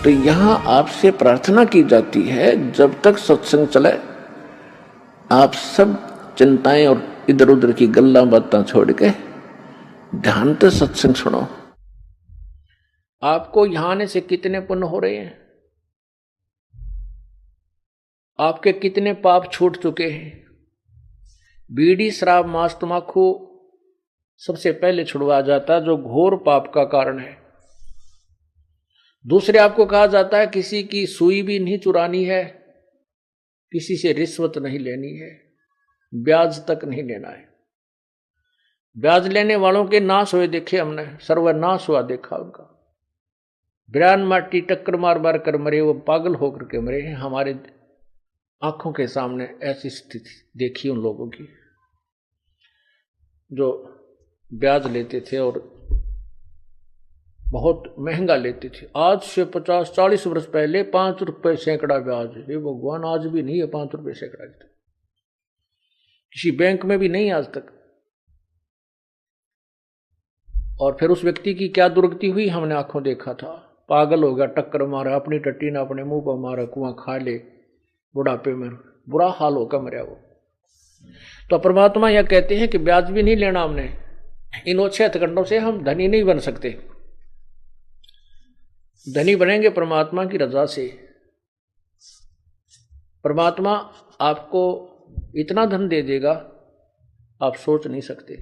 तो यहां आपसे प्रार्थना की जाती है, जब तक सत्संग चले आप सब चिंताएं और इधर उधर की गल्ला बातें छोड़ के ध्यान से सत्संग सुनो। आपको यहां आने से कितने पुण्य हो रहे हैं, आपके कितने पाप छूट चुके हैं। बीड़ी शराब मांस तंबाकू सबसे पहले छुड़वा जाता है, जो घोर पाप का कारण है। दूसरे आपको कहा जाता है किसी की सुई भी नहीं चुरानी है, किसी से रिश्वत नहीं लेनी है, ब्याज तक नहीं लेना है। ब्याज लेने वालों के नाश हुए देखे हमने, सर्वनाश हुआ देखा उनका। बिरान माटी टक्कर मार मार कर मरे, वो पागल होकर के मरे हैं। हमारे आंखों के सामने ऐसी स्थिति देखी उन लोगों की जो ब्याज लेते थे और बहुत महंगा लेते थे। आज से 50-40 वर्ष पहले 5 रुपए सैकड़ा ब्याज, ये भगवान आज भी नहीं है 5 रुपए सैकड़ा, किसी बैंक में भी नहीं आज तक। और फिर उस व्यक्ति की क्या दुर्गति हुई हमने आंखों देखा था। पागल हो गया, टक्कर मारा, अपनी टट्टी ने अपने मुंह पर मारा, कुआं खा ले, बुढ़ापे में बुरा हाल होकर मरा वो। तो परमात्मा यह कहते हैं कि ब्याज भी नहीं लेना हमने, इन ओछे हथकंडों से हम धनी नहीं बन सकते। धनी बनेंगे परमात्मा की रजा से। परमात्मा आपको इतना धन दे देगा आप सोच नहीं सकते।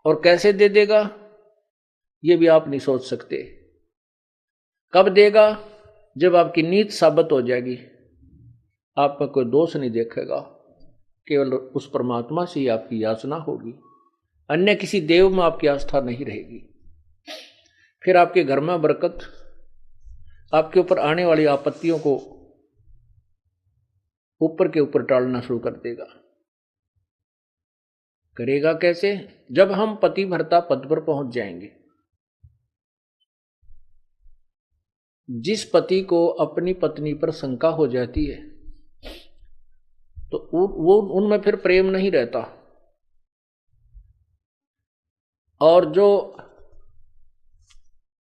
और कैसे दे देगा ये भी आप नहीं सोच सकते। कब देगा? जब आपकी नीत साबित हो जाएगी, आप में कोई दोष नहीं देखेगा, केवल उस परमात्मा से ही आपकी याचना होगी, अन्य किसी देव में आपकी आस्था नहीं रहेगी। फिर आपके घर में बरकत, आपके ऊपर आने वाली आपत्तियों को ऊपर के ऊपर टालना शुरू कर देगा। करेगा कैसे? जब हम पतिव्रता पद पर पहुंच जाएंगे। जिस पति को अपनी पत्नी पर शंका हो जाती है तो वो उनमें फिर प्रेम नहीं रहता। और जो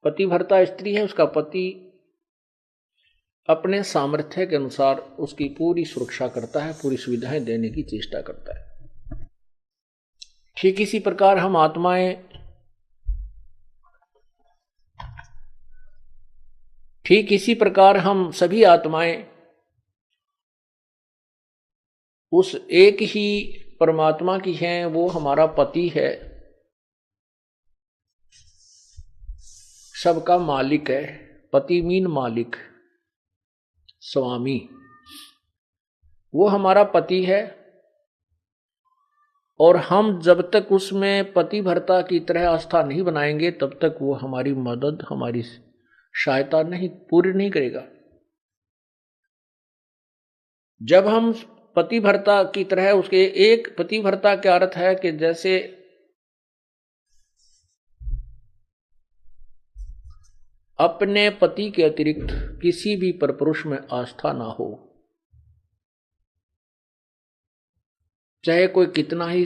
पतिव्रता स्त्री है उसका पति अपने सामर्थ्य के अनुसार उसकी पूरी सुरक्षा करता है, पूरी सुविधाएं देने की चेष्टा करता है। ठीक इसी प्रकार हम आत्माएं, ठीक इसी प्रकार हम सभी आत्माएं उस एक ही परमात्मा की हैं, वो हमारा पति है, सबका मालिक है। पति मीन मालिक, स्वामी, वो हमारा पति है। और हम जब तक उसमें पतिव्रता की तरह आस्था नहीं बनाएंगे तब तक वो हमारी मदद, हमारी सहायता नहीं पूरी नहीं करेगा। जब हम पतिव्रता की तरह उसके, एक पतिव्रता का अर्थ है कि जैसे अपने पति के अतिरिक्त किसी भी परपुरुष में आस्था ना हो, चाहे कोई कितना ही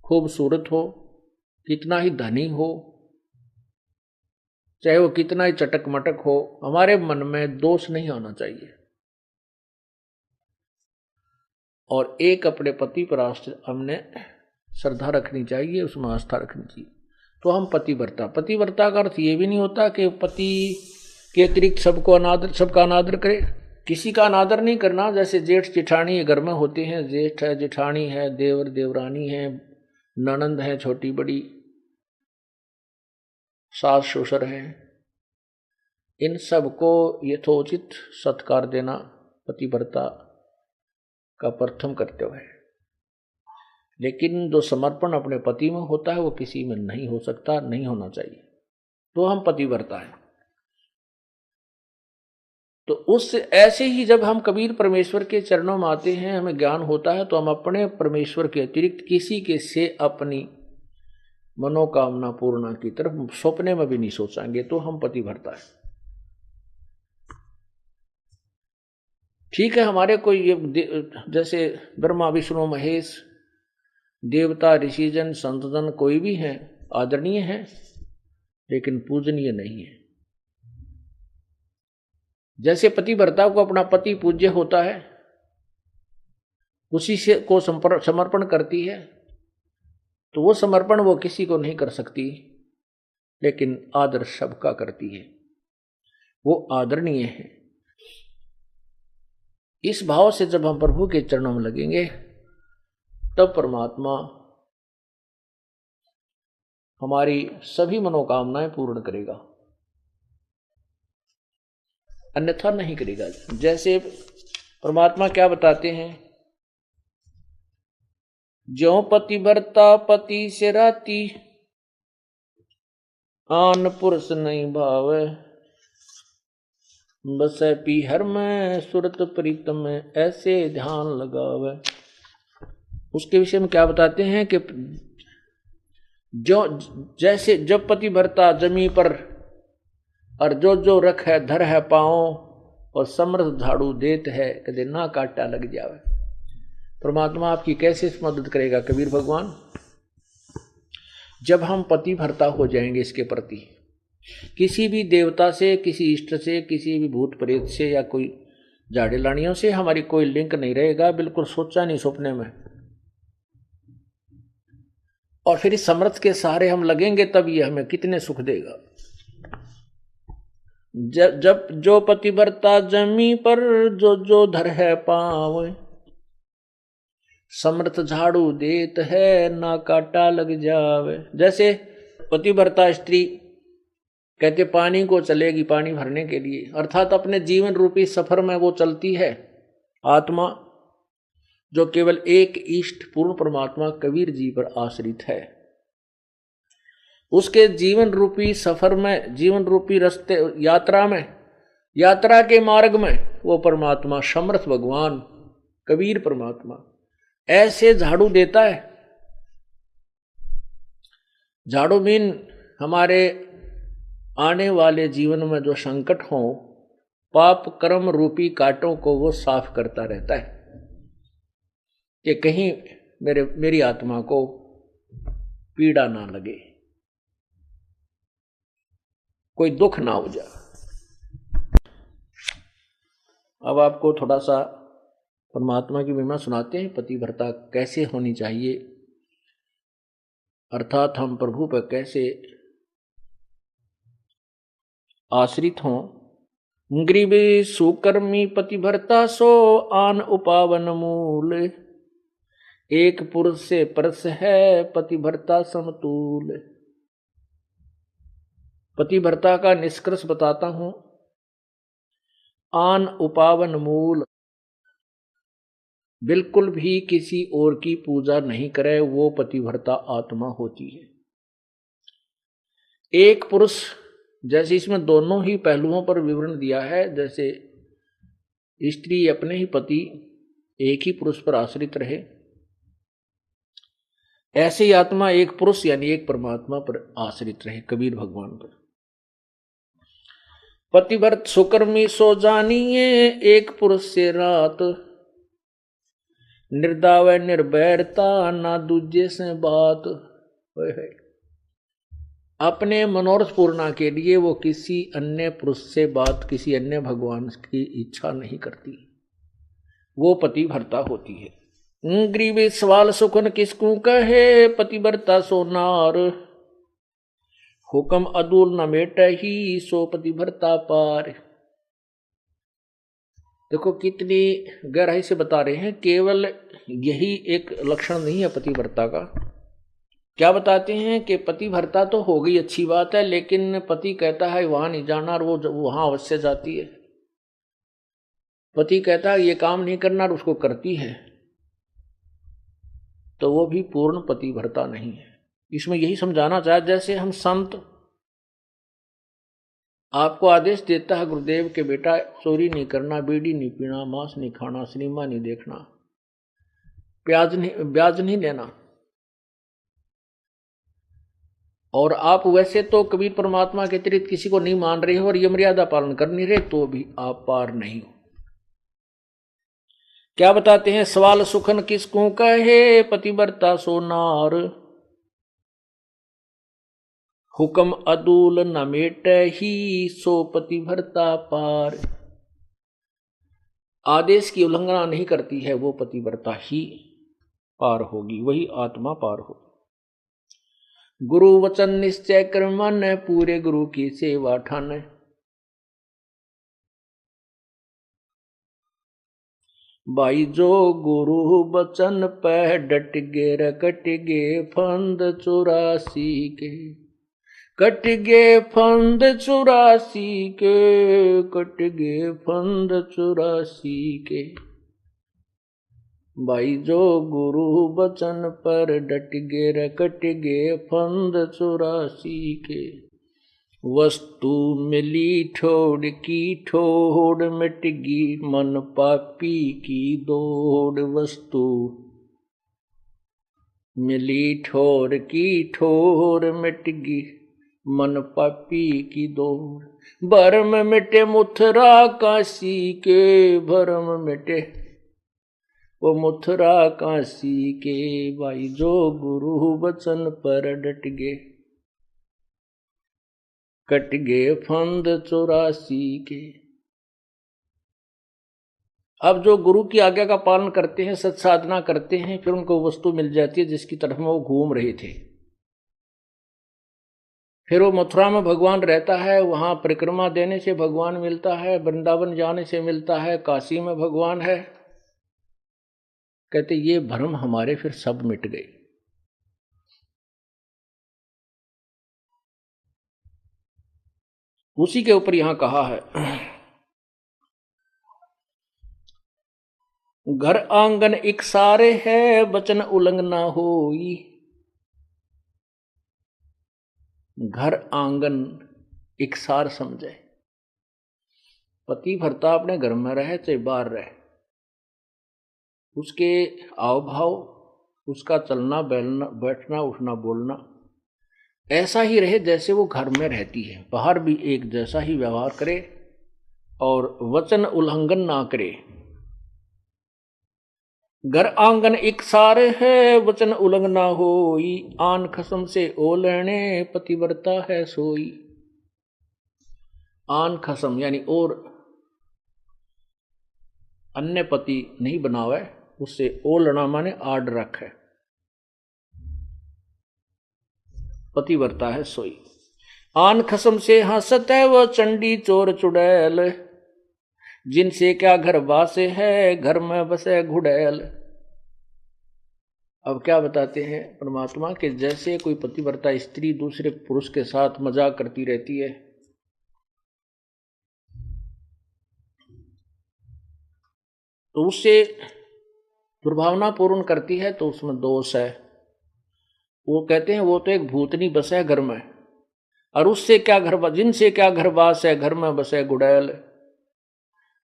खूबसूरत हो, कितना ही धनी हो, चाहे वो कितना ही चटक मटक हो, हमारे मन में दोष नहीं आना चाहिए। और एक अपने पति पर हमने श्रद्धा रखनी चाहिए, उसमें आस्था रखनी चाहिए, तो हम पतिव्रता। पतिव्रता का अर्थ ये भी नहीं होता कि पति के अतिरिक्त सबका अनादर करे। किसी का अनादर नहीं करना। जैसे जेठ जेठानी घर में होते हैं, जेठ है, जेठानी है, देवर देवरानी है, ननंद है छोटी बड़ी, सास ससुर है, इन सबको यथोचित सत्कार देना पतिव्रता का प्रथम कर्तव्य है। लेकिन जो समर्पण अपने पति में होता है वो किसी में नहीं हो सकता, नहीं होना चाहिए। तो हम पतिव्रता हैं। तो उस ऐसे ही जब हम कबीर परमेश्वर के चरणों में आते हैं, हमें ज्ञान होता है, तो हम अपने परमेश्वर के अतिरिक्त किसी के से अपनी मनोकामना पूर्णा की तरफ सपने में भी नहीं सोचेंगे, तो हम पतिव्रता है। ठीक है, हमारे कोई जैसे ब्रह्मा विष्णु महेश, देवता ऋषिजन संतजन कोई भी हैं, आदरणीय हैं, लेकिन पूजनीय नहीं है। जैसे पतिव्रता को अपना पति पूज्य होता है, उसी से को समर्पण करती है, तो वो समर्पण वो किसी को नहीं कर सकती, लेकिन आदर सबका करती है, वो आदरणीय है। इस भाव से जब हम प्रभु के चरणों में लगेंगे, तब परमात्मा हमारी सभी मनोकामनाएं पूर्ण करेगा, अन्यथा नहीं करेगा। जैसे परमात्मा क्या बताते हैं, ज्यों पतिव्रता पति से राती, आन पुरुष नहीं भावे, बस पीहर में सुरत प्रीतम में ऐसे ध्यान लगावे। उसके विषय में क्या बताते हैं कि जो जैसे जब पतिव्रता जमी पर और जो जो रख है धर है पाँव, और समर्थ झाड़ू देत है कदे ना काटा लग जावे। परमात्मा आपकी कैसे मदद करेगा कबीर भगवान? जब हम पतिव्रता हो जाएंगे इसके प्रति, किसी भी देवता से, किसी इष्ट से, किसी भी भूत प्रेत से या कोई झाड़े लानियों से हमारी कोई लिंक नहीं रहेगा, बिल्कुल सोचा नहीं सपने में। और फिर इस समर्थ के सहारे हम लगेंगे, तब ये हमें कितने सुख देगा। जब जो पतिव्रता जमी पर जो जो धर है पाँव, समर्थ झाड़ू देत है ना काटा लग जावे। जैसे पतिव्रता स्त्री कहते पानी को चलेगी पानी भरने के लिए, अर्थात अपने जीवन रूपी सफर में वो चलती है आत्मा, जो केवल एक इष्ट पूर्ण परमात्मा कबीर जी पर आश्रित है। उसके जीवन रूपी सफर में, जीवन रूपी रास्ते यात्रा में, यात्रा के मार्ग में वो परमात्मा समर्थ भगवान कबीर परमात्मा ऐसे झाड़ू देता है। झाड़ू मीन हमारे आने वाले जीवन में जो संकट हो, पाप कर्म रूपी कांटों को वो साफ करता रहता है कि कहीं मेरी आत्मा को पीड़ा ना लगे, कोई दुख ना हो जाए। अब आपको थोड़ा सा परमात्मा की महिमा सुनाते हैं, पतिव्रता कैसे होनी चाहिए, अर्थात हम प्रभु पर कैसे आश्रित हों। ग्रीव सुकर्मी पतिव्रता सो आन उपावन मूल, एक पुरुष से परस है पतिव्रता समतूल। पतिव्रता का निष्कर्ष बताता हूं। आन उपावन मूल, बिल्कुल भी किसी और की पूजा नहीं करे, वो पतिव्रता आत्मा होती है। एक पुरुष, जैसे इसमें दोनों ही पहलुओं पर विवरण दिया है, जैसे स्त्री अपने ही पति एक ही पुरुष पर आश्रित रहे, ऐसे ही आत्मा एक पुरुष यानी एक परमात्मा पर आश्रित रहे, कबीर भगवान पर। पतिव्रत सुकर्मी सो जानिए, एक पुरुष से रात, निर्दाव निर्भयता ना दूजे से बात। अपने मनोरथ पूर्णा के लिए वो किसी अन्य पुरुष से बात, किसी अन्य भगवान की इच्छा नहीं करती, वो पतिव्रता होती है। ग्रीवे सवाल सुखन किसकू कहे, पतिव्रता सो नार, हुक्म अदूल न मेट ही सो पतिव्रता पार। देखो कितनी गहराई से बता रहे हैं, केवल यही एक लक्षण नहीं है पतिव्रता का। क्या बताते हैं कि पतिव्रता तो हो गई, अच्छी बात है, लेकिन पति कहता है वहां नहीं जाना और वो वहां अवश्य जाती है। पति कहता है ये काम नहीं करना और उसको करती है, तो वो भी पूर्ण पतिव्रता नहीं है। इसमें यही समझाना चाहे, जैसे हम संत आपको आदेश देता है गुरुदेव के बेटा चोरी नहीं करना, बीड़ी नहीं पीना, मांस नहीं खाना, सिनेमा नहीं देखना, ब्याज नहीं लेना, और आप वैसे तो कबीर परमात्मा के अतिरिक्त किसी को नहीं मान रहे हो और ये मर्यादा पालन कर नहीं रहे, तो भी आप पार नहीं हो। क्या बताते हैं, सवाल सुखन किसको कहे, पतिव्रता सो नार, हुक्म अदूल न मेटे ही, सो पतिव्रता पार। आदेश की उल्लंघना नहीं करती है वो पतिव्रता ही पार होगी, वही आत्मा पार होगी। गुरु वचन निश्चय कर मन, पूरे गुरु की सेवा ठान। भाई जो गुरु वचन पे डट गे रकट गे फंद 84 के, कट गे फंद 84 के, कट गे फंद 84 के। भाई जो गुरु वचन पर डट गे रकट गे फंद 84 के। वस्तु मिली ठोड़ की ठोड़, मिट गी मन पापी की दौड़। वस्तु मिली ठोर की ठोर, मिट गी मन पापी की दौड़। भरम मिटे मुथरा काशी के, भरम मिटे वो मुथरा काशी के। भाई जो गुरु वचन पर डट गे, कट गे फंद 84 के। अब जो गुरु की आज्ञा का पालन करते हैं, सत्साधना करते हैं, फिर उनको वस्तु मिल जाती है जिसकी तरफ में वो घूम रहे थे। फिर वो मथुरा में भगवान रहता है, वहां परिक्रमा देने से भगवान मिलता है, वृंदावन जाने से मिलता है, काशी में भगवान है। कहते ये भ्रम हमारे फिर सब मिट गए। उसी के ऊपर यहां कहा है, घर आंगन एक सारे है, वचन उल्लंघना होई। घर आंगन एक सार समझे। पति भर्ता अपने घर में रहे चाहे बाहर रहे, उसके आव भाव, उसका चलना बैठना उठना बोलना ऐसा ही रहे जैसे वो घर में रहती है। बाहर भी एक जैसा ही व्यवहार करे और वचन उल्लंघन ना करे। घर आंगन एक सारे है, वचन उल्लंघना होई। आन खसम से ओ लेने, पतिव्रता है सोई। आन खसम यानी और अन्य पति नहीं बनावे, उससे ओ लेना माने आड रखे, पतिव्रता है सोई। आन खसम से हंसत है वो चंडी चोर चुड़ैल। जिनसे क्या घर बासे है, घर में बसे घुड़ैल। अब क्या बताते हैं परमात्मा के, जैसे कोई पतिव्रता स्त्री दूसरे पुरुष के साथ मजाक करती रहती है, तो उससे दुर्भावना पूर्ण करती है, तो उसमें दोष है। वो कहते हैं वो तो एक भूतनी बस है घर में, और उससे क्या घर, जिनसे क्या घरवास है, घर में बसे गुड़ैल।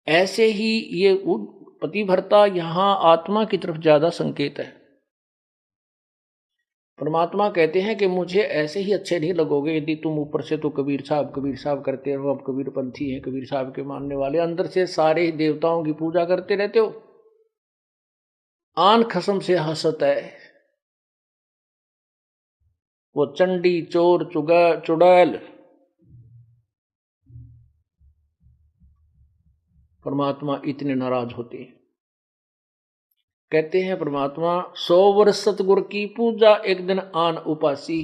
ऐसे ही ये पतिव्रता यहां आत्मा की तरफ ज्यादा संकेत है। परमात्मा कहते हैं कि मुझे ऐसे ही अच्छे नहीं लगोगे यदि तुम ऊपर से तो कबीर साहब करते रहो, अब कबीर पंथी हैं, कबीर साहब के मानने वाले, अंदर से सारे ही देवताओं की पूजा करते रहते हो। आन खसम से हंसत है वो चंडी चोर चुड़ैल। परमात्मा इतने नाराज होते हैं। कहते हैं परमात्मा 100 वर्ष सतगुरु की पूजा, एक दिन आन उपासी।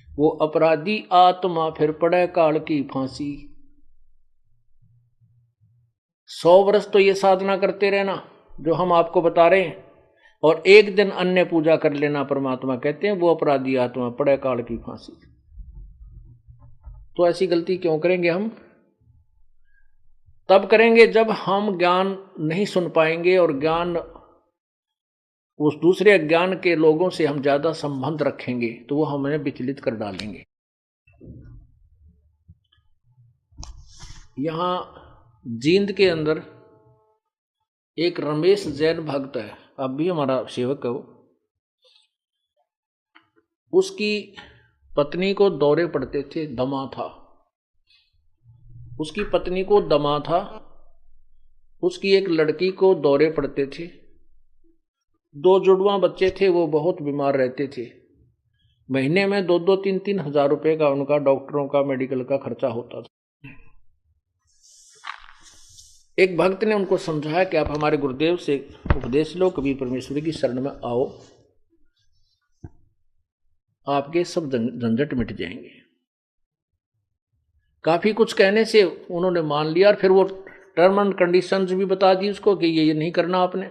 वो अपराधी आत्मा फिर पड़े काल की फांसी। 100 वर्ष तो ये साधना करते रहना जो हम आपको बता रहे हैं, और एक दिन अन्य पूजा कर लेना। परमात्मा कहते हैं वो अपराधी आत्मा पड़े काल की फांसी। तो ऐसी गलती क्यों करेंगे हम? तब करेंगे जब हम ज्ञान नहीं सुन पाएंगे, और ज्ञान उस दूसरे अज्ञान के लोगों से हम ज्यादा संबंध रखेंगे तो वो हमें विचलित कर डालेंगे। यहां जींद के अंदर एक रमेश जैन भक्त है, अब भी हमारा सेवक है वो। उसकी पत्नी को दौरे पड़ते थे, दमा था उसकी पत्नी को, दमा था उसकी। एक लड़की को दौरे पड़ते थे। 2 जुड़वा बच्चे थे, वो बहुत बीमार रहते थे। महीने में 2-3 हजार का उनका डॉक्टरों का मेडिकल का खर्चा होता था। एक भक्त ने उनको समझाया कि आप हमारे गुरुदेव से उपदेश लो, कभी परमेश्वर की शरण में आओ, आपके सब झंझट मिट जाएंगे। काफी कुछ कहने से उन्होंने मान लिया, और फिर वो टर्म एंड कंडीशंस भी बता दी उसको कि ये नहीं करना आपने।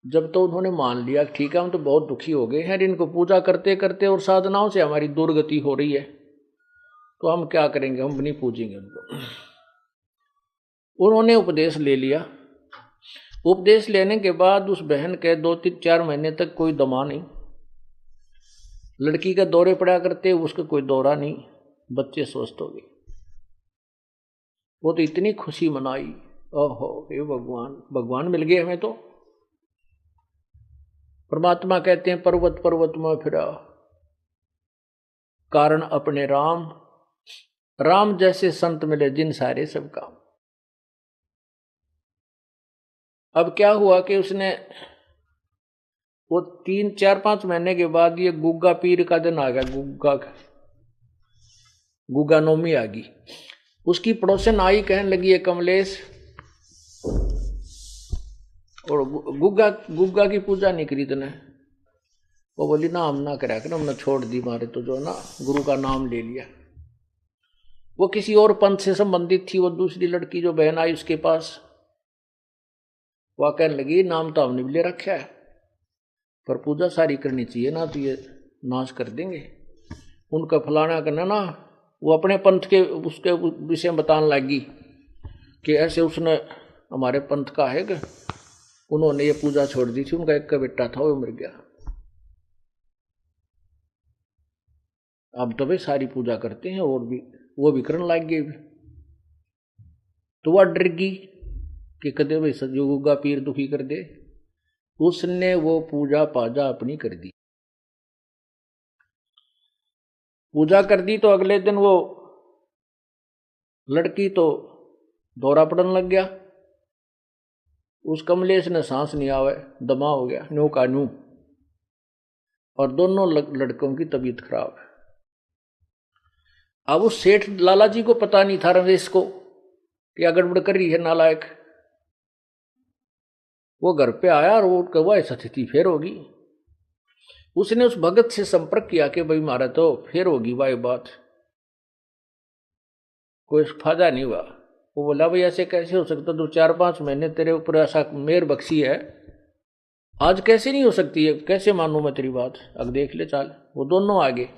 जब तो उन्होंने मान लिया ठीक है हम तो बहुत दुखी हो गए हैं, इनको पूजा करते करते और साधनाओं से हमारी दुर्गति हो रही है, तो हम क्या करेंगे, हम नहीं पूजेंगे उनको। उन्होंने उपदेश ले लिया। उपदेश लेने के बाद उस बहन के 2-4 महीने तक कोई दमा नहीं, लड़की का दौरे पड़ा करते, उसका कोई दौरा नहीं, बच्चे स्वस्थ हो गए। वो तो इतनी खुशी मनाई, ओहो हे भगवान, भगवान मिल गए हमें। तो परमात्मा कहते हैं पर्वत पर्वत में फिरा, कारण अपने राम, राम जैसे संत मिले जिन सारे सब काम। अब क्या हुआ कि उसने वो 3-4-5 महीने के बाद ये गुग्गा पीर का दिन आ गया, गुग्गा नौमी आ गई। उसकी पड़ोसन आई, कहने लगी है कमलेश, और गुग्गा की पूजा नहीं करी तूने? वो बोली ना हम ना करा कर, हमने छोड़ दी, मारे तो जो ना गुरु का नाम ले लिया। वो किसी और पंथ से संबंधित थी, वो दूसरी लड़की जो बहन आई उसके पास, वह कहने लगी नाम तो हमने भी ले रखा है, पर पूजा सारी करनी चाहिए ना, तो ये नाश कर देंगे। उनका फलाना करना ना, वो अपने पंथ के उसके विषय में बताने लगी कि ऐसे उसने हमारे पंथ का है कि उन्होंने ये पूजा छोड़ दी थी, उनका एक का बेटा था वो मर गया, अब तो भाई सारी पूजा करते हैं, और भी वो भी करने लग गए। तो वह डर गई कि कदे भाई सतयुगा पीर दुखी कर दे, उसने वो पूजा पाजा अपनी कर दी। पूजा कर दी तो अगले दिन वो लड़की तो दौरा पड़ने लग गया। उस कमलेश ने सांस नहीं आवे, दमा हो गया, न्यू का न्यू, और दोनों लड़कों की तबीयत खराब है। अब उस सेठ लाला जी को पता नहीं था रमेश को कि गड़बड़ कर रही है नालायक। वो घर पे आया और वो कहा ऐसा स्थिति फिर होगी। उसने उस भगत से संपर्क किया कि भाई मारा तो फिर होगी भाई बात, कोई फायदा नहीं हुआ। वो बोला भाई ऐसे कैसे हो सकता, 2-4-5 महीने तेरे ऊपर ऐसा मेहर बख्शी है, आज कैसे नहीं हो सकती है, कैसे मानूं मैं तेरी बात, अब देख ले चाल। वो दोनों आगे,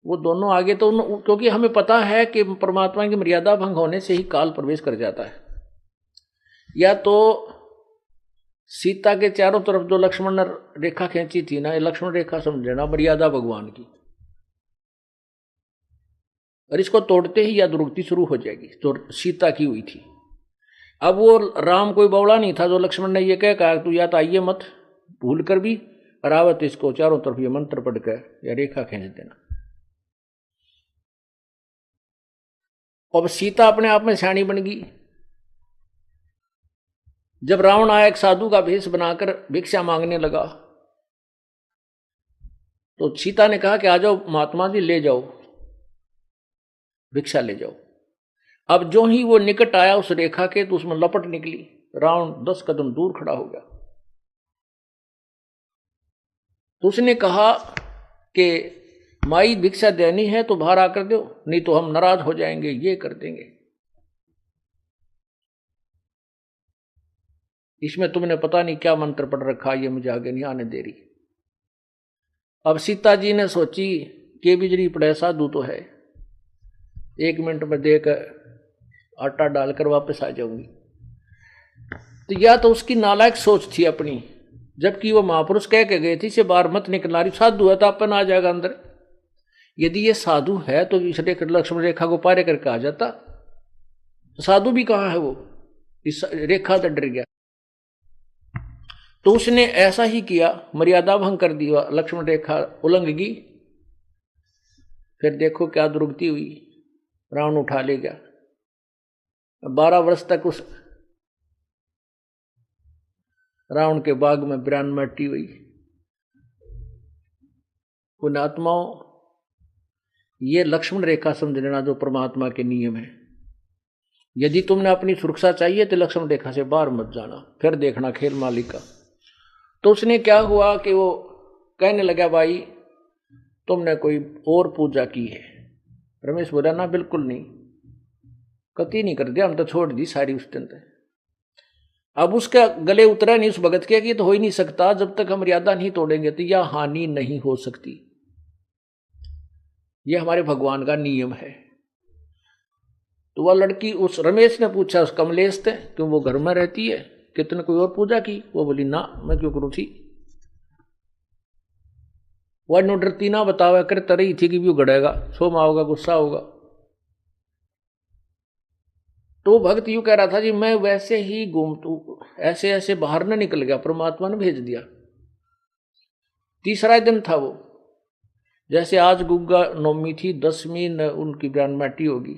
वो दोनों आगे तो क्योंकि हमें पता है कि परमात्मा की मर्यादा भंग होने से ही काल प्रवेश कर जाता है। या तो सीता के चारों तरफ जो लक्ष्मण ने रेखा खींची थी ना, ये लक्ष्मण रेखा समझना मर्यादा भगवान की, और इसको तोड़ते ही या दुर्गति शुरू हो जाएगी, जो सीता की हुई थी। अब वो राम कोई बौड़ा नहीं था जो लक्ष्मण ने ये कहा तू या तो आइए मत, भूल कर भी रावत इसको चारों तरफ ये मंत्र पढ़ कर या रेखा खींच देना। अब सीता अपने आप में सियाणी बन गई। जब रावण आया एक साधु का भेष बनाकर भिक्षा मांगने लगा, तो सीता ने कहा कि आ जाओ महात्मा जी, ले जाओ भिक्षा ले जाओ। अब जो ही वो निकट आया उस रेखा के, तो उसमें लपट निकली, रावण 10 कदम दूर खड़ा हो गया। तो उसने कहा कि माई भिक्षा देनी है तो बाहर आकर दो, नहीं तो हम नाराज हो जाएंगे, ये कर देंगे, इसमें तुमने पता नहीं क्या मंत्र पढ़ रखा, ये मुझे आगे नहीं आने दे रही। अब सीता जी ने सोची कि बिजली पड़े साधु तो है, 1 मिनट में देकर आटा डालकर वापस आ जाऊंगी। तो या तो उसकी नालायक सोच थी अपनी, जबकि वो महापुरुष कह के गए थे इसे बाहर मत निकलना, रही साधु है तो अपन आ जाएगा अंदर। यदि ये साधु है तो इस लक्ष्मण रेखा को पारे करके आ जाता। साधु भी कहाँ है वो, इस रेखा से डर गया। तो उसने ऐसा ही किया, मर्यादा भंग कर दिया, लक्ष्मण रेखा उल्लंघ गई। फिर देखो क्या दुर्गति हुई, रावण उठा ले गया। 12 वर्ष तक उस रावण के बाग में बिरान मट्टी हुई। पुण्यात्माओं, ये लक्ष्मण रेखा समझ लेना जो परमात्मा के नियम है। यदि तुमने अपनी सुरक्षा चाहिए तो लक्ष्मण रेखा से बाहर मत जाना, फिर देखना खेल मालिक का। तो उसने क्या हुआ कि वो कहने लगा, भाई तुमने कोई और पूजा की है? रमेश बोला, ना बिल्कुल नहीं, कति नहीं कर दिया, हम तो छोड़ दी सारी उस दिन तक। अब उसका गले उतरा नहीं उस भगत के कि तो हो ही नहीं सकता, जब तक हम मर्यादा नहीं तोड़ेंगे तो यह हानि नहीं हो सकती, यह हमारे भगवान का नियम है। तो वह लड़की उस रमेश ने पूछा उस कमलेश से, क्यों वो घर में रहती है, कितने कोई और पूजा की? वो बोली, ना मैं क्यों करूँ थी। वह नो डरती ना बतावा कर तरही थी कि भी गड़ेगा, सोमा होगा, गुस्सा होगा। तो भक्त यूं कह रहा था जी, मैं वैसे ही घूमतू ऐसे ऐसे बाहर न निकल गया, परमात्मा ने भेज दिया। तीसरा दिन था वो, जैसे आज गुग्गा नवमी थी, 10वीं न उनकी ब्रह्मटी होगी,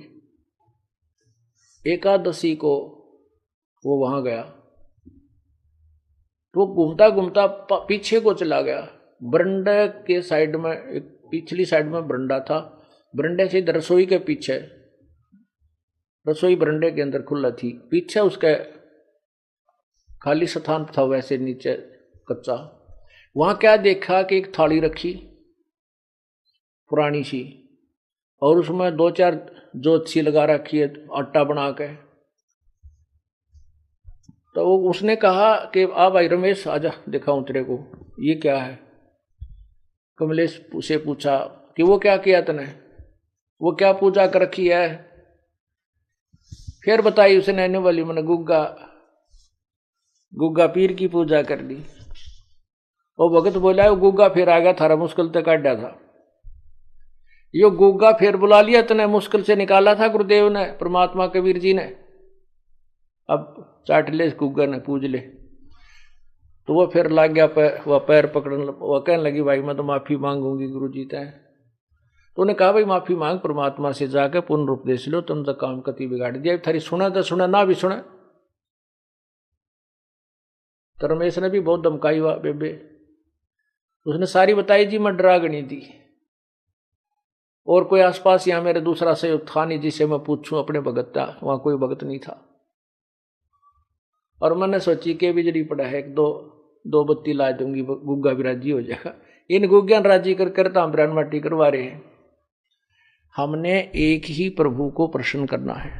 एकादशी को वो वहां गया। तो घूमता घूमता पीछे को चला गया, बरंडे के साइड में, एक पिछली साइड में बरंडा था, बरंडे से रसोई के पीछे, रसोई बरंडे के अंदर खुला थी, पीछे उसके खाली स्थान था, वैसे नीचे कच्चा। वहां क्या देखा कि एक थाली रखी पुरानी सी, और उसमें 2-4 जोत सी लगा रखी है आटा बना के। तो उसने कहा कि आ भाई रमेश आजा दिखाऊं तेरे को, ये क्या है? कमलेश से पूछा कि वो क्या किया तने, वो क्या पूजा कर रखी है? फिर बताई उसने, आने वाली मैंने गुग्गा पीर की पूजा कर ली। वो भगत बोला, वो गुग्गा फिर आ गया, थारा मुश्किल तक काटा था। यो गुग्गा फिर बुला लिया तने, मुश्किल से निकाला था गुरुदेव ने, परमात्मा कबीर जी ने, अब चाट ले गुग्गा ने, पूज ले। तो वो फिर लग गया वह पैर पकड़ने, वह कहने लगी, भाई मैं तो माफी मांगूंगी गुरु जी तय। तो उन्हें कहा, भाई माफी मांग, परमात्मा से जाकर पूर्ण उपदेश लो, तुम तो काम कति बिगाड़ दिया, थारी सुना तो सुना, ना भी सुना। तो रमेश ने भी बहुत धमकाई हुआ बेबे, उसने सारी बताई जी, मैं डरागनी थी, और कोई आसपास यहाँ मेरे दूसरा सहयोग था नहीं जिसे मैं पूछूं अपने भगत था, वहां कोई भगत नहीं था। और मैंने सोची कि बिजली पड़ा है, एक दो बत्ती ला दूंगी, गुग्गा भी राजी हो जाएगा। इन गुग्गा राजी कर करता हम ब्राह्मण माटी करवा रहे हैं। हमने एक ही प्रभु को प्रसन्न करना है।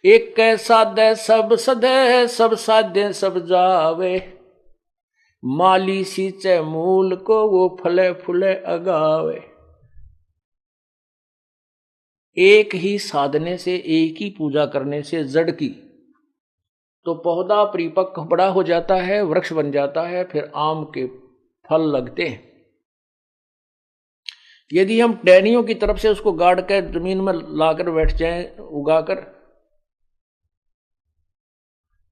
एक साधे सब सधे, सब साधे सब जावे, माली सींचे मूल को, वो फले फूले अगावे। एक ही साधने से, एक ही पूजा करने से जड़ की तो पौधा परिपक्व बड़ा हो जाता है, वृक्ष बन जाता है, फिर आम के फल लगते हैं। यदि हम टहनियों की तरफ से उसको गाड़ कर जमीन में लाकर बैठ जाएं, उगाकर,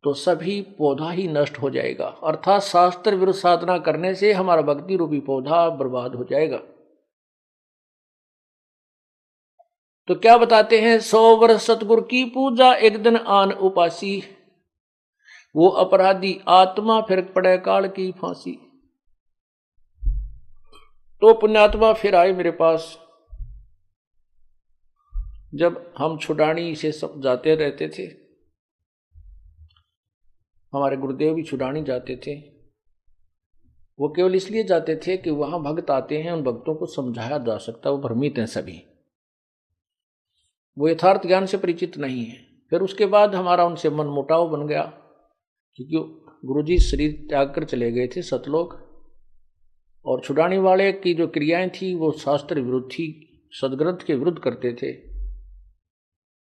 तो सभी पौधा ही नष्ट हो जाएगा। अर्थात शास्त्र विरुद्ध साधना करने से हमारा भक्ति रूपी पौधा बर्बाद हो जाएगा। तो क्या बताते हैं, 100 वर्ष सतगुरु की पूजा, एक दिन आन उपासी, वो अपराधी आत्मा फिर पड़े काल की फांसी। तो पुण्यात्मा फिर आए मेरे पास, जब हम छुड़ानी से सब जाते रहते थे, हमारे गुरुदेव भी छुड़ानी जाते थे। वो केवल इसलिए जाते थे कि वहां भक्त आते हैं, उन भक्तों को समझाया जा सकता, वो भ्रमित हैं सभी, वो यथार्थ ज्ञान से परिचित नहीं है। फिर उसके बाद हमारा उनसे मन मुटाव बन गया, क्योंकि गुरुजी शरीर त्याग कर चले गए थे सतलोक, और छुड़ाने वाले की जो क्रियाएं थी वो शास्त्र विरुद्ध थी, सदग्रंथ के विरुद्ध करते थे।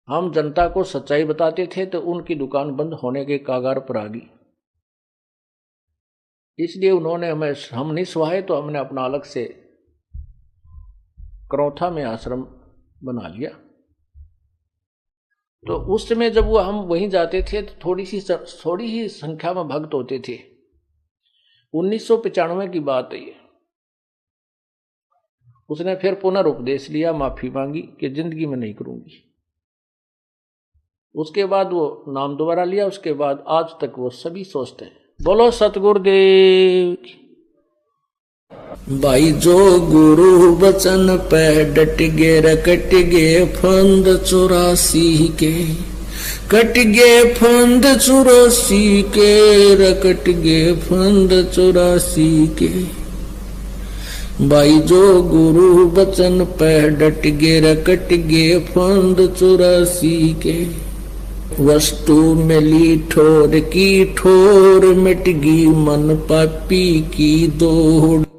हम जनता को सच्चाई बताते थे तो उनकी दुकान बंद होने के कागार पर आ गई। इसलिए उन्होंने हम नहीं सुहाए, तो हमने अपना अलग से करौथा में आश्रम बना लिया। तो उस समय जब वो हम वहीं जाते थे तो थोड़ी ही संख्या में भक्त होते थे। 1995 की बात है ये। उसने फिर पुनर्उपदेश लिया, माफी मांगी कि जिंदगी में नहीं करूंगी। उसके बाद वो नाम दोबारा लिया, उसके बाद आज तक वो सभी सोचते हैं बोलो सतगुरुदेव की। भाई जो गुरु बचन पे डट गे रकट गे फंद 84 के, कट गे फंद 84 के, रकट गे फंद 84 के। भाई जो गुरु बचन पे डट गे रकट गे फंद 84 के। वस्तु मिली ठोर की ठोर, मिट गई मन पापी की दौड़।